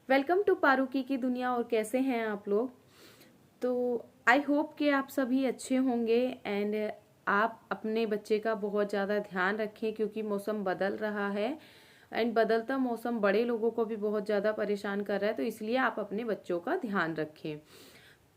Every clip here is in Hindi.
वेलकम टू पारुकी की दुनिया। और कैसे हैं आप लोग? तो आई होप कि आप सभी अच्छे होंगे एंड आप अपने बच्चे का बहुत ज़्यादा ध्यान रखें क्योंकि मौसम बदल रहा है एंड बदलता मौसम बड़े लोगों को भी बहुत ज़्यादा परेशान कर रहा है, तो इसलिए आप अपने बच्चों का ध्यान रखें।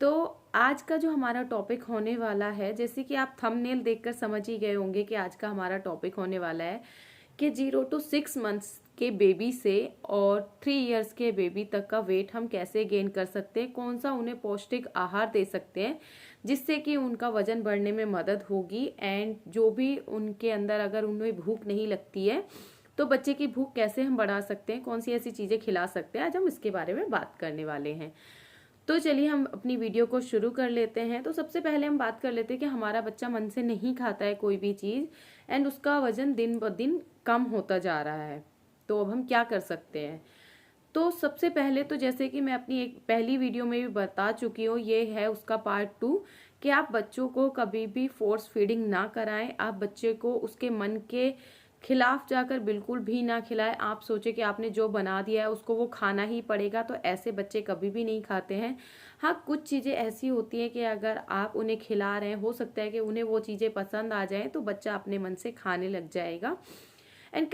तो आज का जो हमारा टॉपिक होने वाला है, जैसे कि आप थंबनेल देखकर समझ ही गए होंगे कि आज का हमारा टॉपिक होने वाला है कि 0 to 6 मंथ्स के बेबी से और 3 इयर्स के बेबी तक का वेट हम कैसे गेन कर सकते हैं, कौन सा उन्हें पौष्टिक आहार दे सकते हैं जिससे कि उनका वजन बढ़ने में मदद होगी एंड जो भी उनके अंदर अगर उन्हें भूख नहीं लगती है तो बच्चे की भूख कैसे हम बढ़ा सकते हैं, कौन सी ऐसी चीज़ें खिला सकते हैं। आज हम इसके बारे में बात करने वाले हैं। तो चलिए हम अपनी वीडियो को शुरू कर लेते हैं। तो सबसे पहले हम बात कर लेते हैं कि हमारा बच्चा मन से नहीं खाता है कोई भी चीज़ एंड उसका वजन दिन ब दिन कम होता जा रहा है, तो अब हम क्या कर सकते हैं। तो सबसे पहले तो जैसे कि मैं अपनी एक पहली वीडियो में भी बता चुकी हूँ, ये है उसका पार्ट 2 कि आप बच्चों को कभी भी फोर्स फीडिंग ना कराएं। आप बच्चे को उसके मन के खिलाफ जाकर बिल्कुल भी ना खिलाएं। आप सोचे कि आपने जो बना दिया है उसको वो खाना ही पड़ेगा, तो ऐसे बच्चे कभी भी नहीं खाते हैं। हाँ, कुछ चीज़ें ऐसी होती हैं कि अगर आप उन्हें खिला रहे हैं, हो सकता है कि उन्हें वो चीज़ें पसंद आ जाएं तो बच्चा अपने मन से खाने लग जाएगा। एंड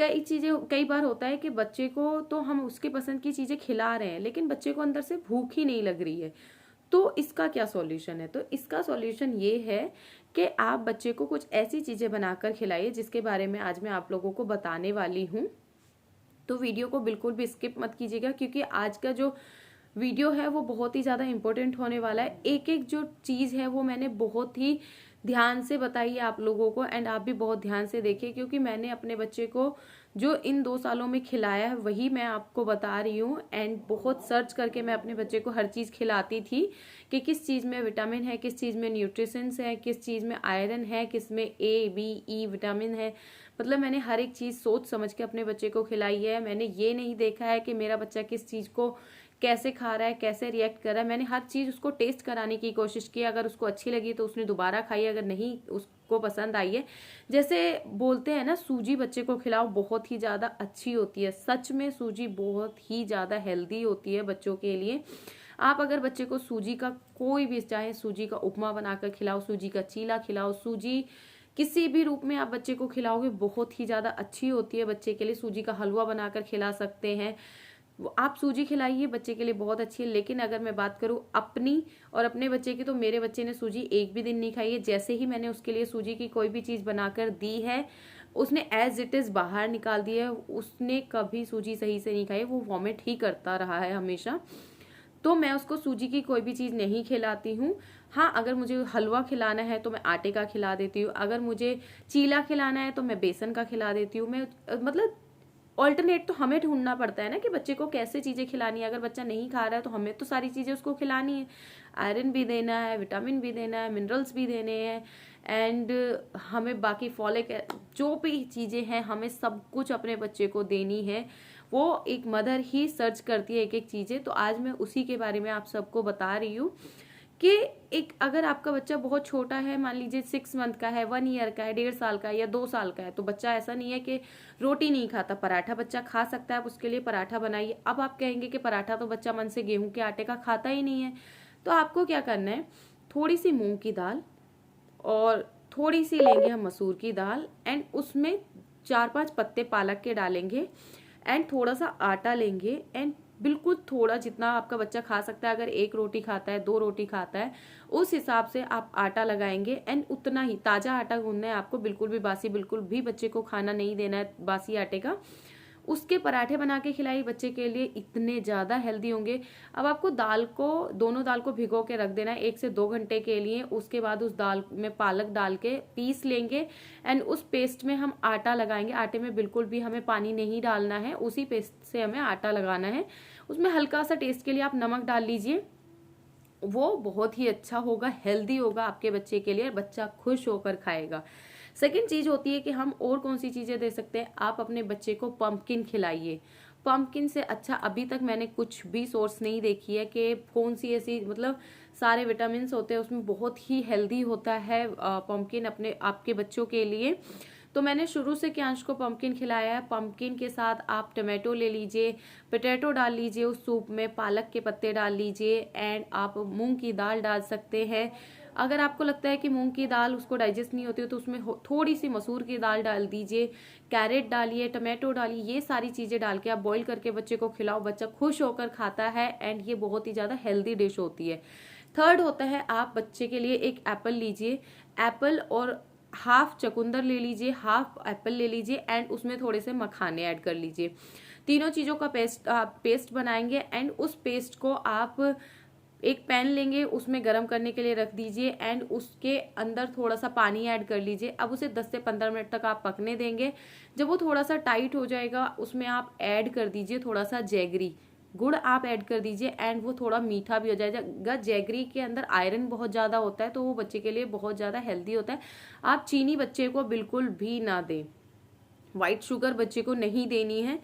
कई बार होता है कि बच्चे को तो हम उसके पसंद की चीज़ें खिला रहे हैं लेकिन बच्चे को अंदर से भूख ही नहीं लग रही है। तो इसका क्या सॉल्यूशन है? तो इसका सॉल्यूशन ये है कि आप बच्चे को कुछ ऐसी चीज़ें बनाकर खिलाइए जिसके बारे में आज मैं आप लोगों को बताने वाली हूँ। तो वीडियो को बिल्कुल भी स्किप मत कीजिएगा क्योंकि आज का जो वीडियो है वो बहुत ही ज़्यादा इम्पोर्टेंट होने वाला है। एक एक जो चीज़ है वो मैंने बहुत ही ध्यान से बताई है आप लोगों को एंड आप भी बहुत ध्यान से देखिए क्योंकि मैंने अपने बच्चे को जो इन 2 सालों में खिलाया है वही मैं आपको बता रही हूँ। एंड बहुत सर्च करके मैं अपने बच्चे को हर चीज़ खिलाती थी कि किस चीज़ में विटामिन है, किस चीज़ में न्यूट्रिशंस है, किस चीज़ में आयरन है, किस में A, B, E विटामिन है। मतलब मैंने हर एक चीज़ सोच समझ के अपने बच्चे को खिलाई है। मैंने ये नहीं देखा है कि मेरा बच्चा किस चीज़ को कैसे खा रहा है, कैसे रिएक्ट कर रहा है। मैंने हर चीज़ उसको टेस्ट कराने की कोशिश की। अगर उसको अच्छी लगी तो उसने दोबारा खाई, अगर नहीं उसको पसंद आई है। जैसे बोलते हैं ना, सूजी बच्चे को खिलाओ, बहुत ही ज़्यादा अच्छी होती है। सच में सूजी बहुत ही ज़्यादा हेल्दी होती है बच्चों के लिए। आप अगर बच्चे को सूजी का कोई भी, चाहे सूजी का उपमा बनाकर खिलाओ, सूजी का चीला खिलाओ, सूजी किसी भी रूप में आप बच्चे को खिलाओगे बहुत ही ज़्यादा अच्छी होती है बच्चे के लिए। सूजी का हलवा बनाकर खिला सकते हैं। आप सूजी खिलाइए, बच्चे के लिए बहुत अच्छी है। लेकिन अगर मैं बात करूं अपनी और अपने बच्चे की, तो मेरे बच्चे ने सूजी एक भी दिन नहीं खाई है। जैसे ही मैंने उसके लिए सूजी की कोई भी चीज़ बनाकर दी है उसने एज इट इज़ बाहर निकाल दिया है। उसने कभी सूजी सही से नहीं खाई, वो वॉमिट ही करता रहा है हमेशा। तो मैं उसको सूजी की कोई भी चीज़ नहीं खिलाती हूँ। हाँ, अगर मुझे हलवा खिलाना है तो मैं आटे का खिला देती हूँ। अगर मुझे चीला खिलाना है तो मैं बेसन का खिला देती हूँ। मैं मतलब ऑल्टरनेट तो हमें ढूंढना पड़ता है ना कि बच्चे को कैसे चीज़ें खिलानी है। अगर बच्चा नहीं खा रहा है तो हमें तो सारी चीज़ें उसको खिलानी है। आयरन भी देना है, विटामिन भी देना है, मिनरल्स भी देने हैं एंड हमें बाकी फॉलिक जो भी चीज़ें हैं हमें सब कुछ अपने बच्चे को देनी है। वो एक मदर ही सर्च करती है एक एक चीज़ें। तो आज मैं उसी के बारे में आप सबको बता रही हूँ कि एक अगर आपका बच्चा बहुत छोटा है, मान लीजिए 6 मंथ का है, 1 ईयर का है, 1.5 साल का है या 2 साल का है, तो बच्चा ऐसा नहीं है कि रोटी नहीं खाता, पराठा बच्चा खा सकता है। आप उसके लिए पराठा बनाइए। अब आप कहेंगे कि पराठा तो बच्चा मन से गेहूं के आटे का खाता ही नहीं है, तो आपको क्या करना है, थोड़ी सी मूंग की दाल और थोड़ी सी लेंगे हम मसूर की दाल एंड उसमें 4-5 पत्ते पालक के डालेंगे एंड थोड़ा सा आटा लेंगे एंड बिल्कुल थोड़ा, जितना आपका बच्चा खा सकता है। अगर 1 रोटी खाता है, 2 रोटी खाता है, उस हिसाब से आप आटा लगाएंगे एंड उतना ही ताजा आटा गूंदना है आपको। बिल्कुल भी बासी बिल्कुल भी बच्चे को खाना नहीं देना है बासी आटे का। उसके पराठे बना के खिलाइए बच्चे के लिए, इतने ज़्यादा हेल्दी होंगे। अब आपको दोनों दाल को भिगो के रख देना है 1 से 2 घंटे के लिए। उसके बाद उस दाल में पालक डाल के पीस लेंगे एंड उस पेस्ट में हम आटा लगाएंगे। आटे में बिल्कुल भी हमें पानी नहीं डालना है, उसी पेस्ट से हमें आटा लगाना है। उसमें हल्का सा टेस्ट के लिए आप नमक डाल लीजिए, वो बहुत ही अच्छा होगा, हेल्दी होगा आपके बच्चे के लिए, बच्चा खुश होकर खाएगा। सेकंड चीज होती है कि हम और कौन सी चीजें दे सकते हैं। आप अपने बच्चे को पंपकिन खिलाइए। पंपकिन से अच्छा अभी तक मैंने कुछ भी सोर्स नहीं देखी है कि कौन सी ऐसी, मतलब सारे विटामिन होते हैं उसमें, बहुत ही हेल्दी होता है पंपकिन अपने आपके बच्चों के लिए। तो मैंने शुरू से कियांश को पम्पकिन खिलाया है। पम्पकिन के साथ आप टमाटो ले लीजिए, पोटैटो डाल लीजिए उस सूप में, पालक के पत्ते डाल लीजिए एंड आप मूंग की दाल डाल सकते हैं। अगर आपको लगता है कि मूंग की दाल उसको डाइजेस्ट नहीं होती है तो उसमें थोड़ी सी मसूर की दाल डाल दीजिए, कैरेट डालिए, टमाटो डालिए, ये सारी चीजें डाल के आप बॉईल करके बच्चे को खिलाओ, बच्चा खुश होकर खाता है एंड ये बहुत ही ज्यादा हेल्दी डिश होती है। थर्ड होता है, आप बच्चे के लिए एक एप्पल लीजिए, एप्पल और हाफ चकुंदर ले लीजिए, हाफ एप्पल ले लीजिए एंड उसमें थोड़े से मखाने ऐड कर लीजिए। तीनों चीजों का पेस्ट बनाएंगे एंड उस पेस्ट को आप एक पैन लेंगे, उसमें गर्म करने के लिए रख दीजिए एंड उसके अंदर थोड़ा सा पानी ऐड कर लीजिए। अब उसे 10 से 15 मिनट तक आप पकने देंगे। जब वो थोड़ा सा टाइट हो जाएगा उसमें आप ऐड कर दीजिए थोड़ा सा जैगरी, गुड़ आप ऐड कर दीजिए एंड वो थोड़ा मीठा भी हो जाएगा। जैगरी के अंदर आयरन बहुत ज्यादा होता है तो वो बच्चे के लिए बहुत ज्यादा हेल्दी होता है। आप चीनी बच्चे को बिल्कुल भी ना दें, व्हाइट शुगर बच्चे को नहीं देनी है।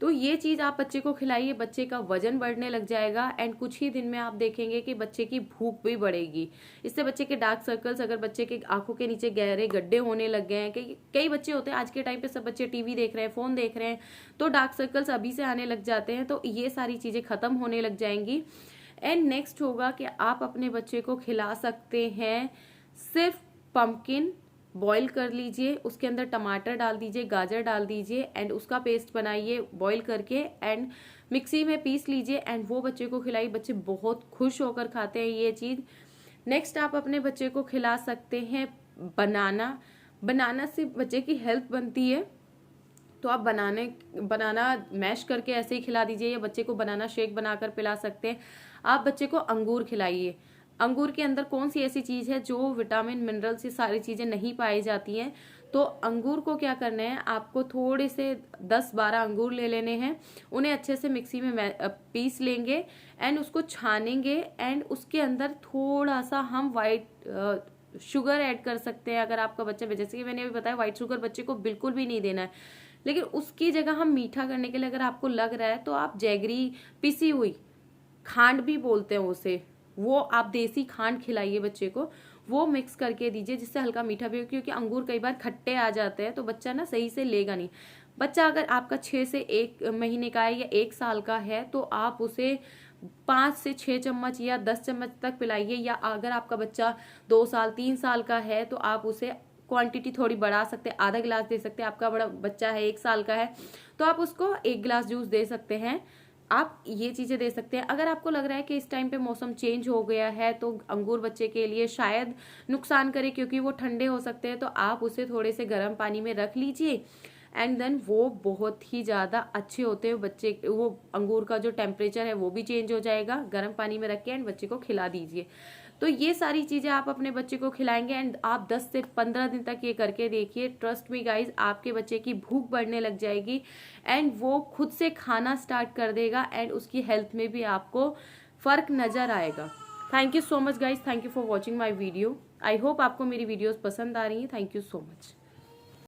तो ये चीज आप बच्चे को खिलाइए, बच्चे का वजन बढ़ने लग जाएगा एंड कुछ ही दिन में आप देखेंगे कि बच्चे की भूख भी बढ़ेगी। इससे बच्चे के डार्क सर्कल्स, अगर बच्चे के आंखों के नीचे गहरे गड्ढे होने लग गए हैं, कई बच्चे होते हैं आज के टाइम पे, सब बच्चे टीवी देख रहे हैं, फोन देख रहे हैं, तो डार्क सर्कल्स अभी से आने लग जाते हैं, तो ये सारी चीजें खत्म होने लग जाएंगी। एंड नेक्स्ट होगा कि आप अपने बच्चे को खिला सकते हैं सिर्फ पम्पकिन बॉईल कर लीजिए, उसके अंदर टमाटर डाल दीजिए, गाजर डाल दीजिए एंड उसका पेस्ट बनाइए बॉईल करके एंड मिक्सी में पीस लीजिए एंड वो बच्चे को खिलाइए। बच्चे बहुत खुश होकर खाते हैं ये चीज। नेक्स्ट आप अपने बच्चे को खिला सकते हैं बनाना। बनाना से बच्चे की हेल्थ बनती है, तो आप बनाना मैश करके ऐसे ही खिला दीजिए या बच्चे को बनाना शेक बनाकर पिला सकते हैं। आप बच्चे को अंगूर खिलाइए। अंगूर के अंदर कौन सी ऐसी चीज है जो विटामिन मिनरल्स ये सारी चीजें नहीं पाई जाती हैं, तो अंगूर को क्या करना है, आपको थोड़े से 10-12 अंगूर ले लेने हैं, उन्हें अच्छे से मिक्सी में पीस लेंगे एंड उसको छानेंगे एंड उसके अंदर थोड़ा सा हम व्हाइट शुगर ऐड कर सकते हैं। अगर आपका बच्चा, जैसे कि मैंने अभी बताया, व्हाइट शुगर बच्चे को बिल्कुल भी नहीं देना है, लेकिन उसकी जगह हम मीठा करने के लिए अगर आपको लग रहा है तो आप जैगरी, पिसी हुई खांड भी बोलते हैं उसे, वो आप देसी खांड खिलाइए बच्चे को, वो मिक्स करके दीजिए जिससे हल्का मीठा भी हो, क्योंकि अंगूर कई बार खट्टे आ जाते हैं तो बच्चा ना सही से लेगा नहीं। बच्चा अगर आपका 6 से 1 महीने का है या 1 साल का है तो आप उसे 5 से 6 चम्मच या 10 चम्मच तक पिलाइए, या अगर आपका बच्चा 2 साल 3 साल का है तो आप उसे क्वांटिटी थोड़ी बढ़ा सकते हैं, आधा गिलास दे सकते हैं। आपका बड़ा बच्चा है 1 साल का है तो आप उसको 1 गिलास जूस दे सकते हैं। आप ये चीजें दे सकते हैं। अगर आपको लग रहा है कि इस टाइम पे मौसम चेंज हो गया है तो अंगूर बच्चे के लिए शायद नुकसान करे क्योंकि वो ठंडे हो सकते हैं, तो आप उसे थोड़े से गर्म पानी में रख लीजिए एंड देन वो बहुत ही ज्यादा अच्छे होते हैं। बच्चे वो अंगूर का जो टेम्परेचर है वो भी चेंज हो जाएगा, गर्म पानी में रख के एंड बच्चे को खिला दीजिए। तो ये सारी चीजें आप अपने बच्चे को खिलाएंगे एंड आप 10 से 15 दिन तक ये करके देखिए। ट्रस्ट मी गाइज, आपके बच्चे की भूख बढ़ने लग जाएगी एंड वो खुद से खाना स्टार्ट कर देगा एंड उसकी हेल्थ में भी आपको फर्क नजर आएगा। Thank you so much guys, thank you for watching my video. I hope आपको मेरी वीडियोज पसंद आ रही है। Thank you so much.